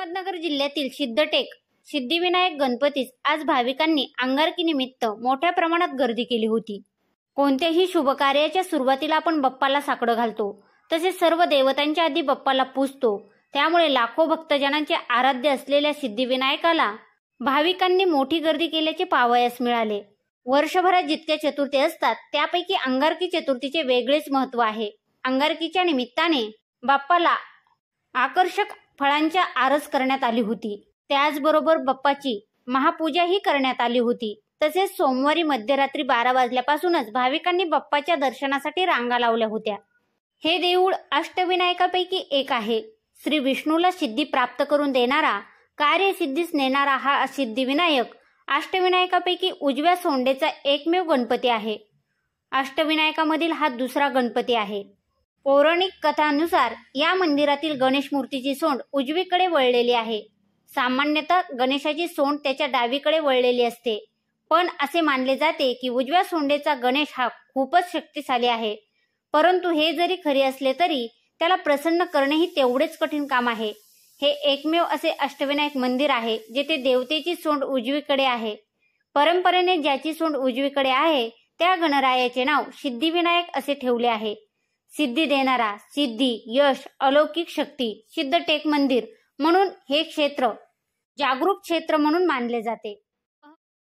अहमदनगर जिल्ह्यातील सिद्धटेक सिद्धिविनायक गणपतीस आज भाविकांनी अंगारकीनिमित्त मोठ्या प्रमाणात गर्दी केली होती। कोणत्याही शुभ कार्याच्या सुरुवातीला आपण बाप्पाला साकडं घालतो, तसेच सर्व देवतांच्या आधी बाप्पाला पूजतो। त्यामुळे लाखो भक्तजनांचे आराध्य असलेल्या सिद्धिविनायकाला भाविकांनी मोठी गर्दी केल्याचे पाहावयास मिळाले। वर्षभरात जितक्या चतुर्थी असतात त्यापैकी अंगारकी चतुर्थीचे वेगळेच महत्त्व आहे। अंगारकीच्या निमित्ताने बाप्पाला आकर्षक फळांच्या आरस करण्यात आली होती। त्याचबरोबर बाप्पाची महापूजाही करण्यात आली होती। तसेच सोमवारी मध्यरात्री 12 वाजल्यापासूनच भाविकांनी बाप्पाच्या दर्शनासाठी रांगा लावल्या होत्या। हे देऊळ अष्टविनायकापैकी एक आहे। श्री विष्णूला सिद्धी प्राप्त करून देणारा, कार्यसिद्धीस नेणारा हा सिद्धिविनायक अष्टविनायकापैकी उजव्या सोंडेचा एकमेव गणपती आहे। अष्टविनायकामधील हा दुसरा गणपती आहे। पौराणिक कथानुसार या मंदिरातील गणेश मूर्तीची सोंड उजवीकडे वळलेली आहे। सामान्यतः गणेशाची सोंड त्याच्या डावीकडे वळलेली असते, पण असे मानले जाते की उजव्या सोंडेचा गणेश हा खूपच शक्तिशाली आहे। परंतु हे जरी खरे असले तरी त्याला प्रसन्न करणेही तेवढेच कठीण काम आहे। हे एकमेव असे अष्टविनायक मंदिर आहे जेथे देवतेची सोंड उजवीकडे आहे। परंपरेने ज्याची सोंड उजवीकडे आहे त्या गणरायाचे नाव सिद्धिविनायक असे ठेवले आहे। सिद्धी देणारा, सिद्धी, यश, अलौकिक शक्ती, सिद्धटेक मंदिर म्हणून हे क्षेत्र जागरूक क्षेत्र म्हणून मानले जाते।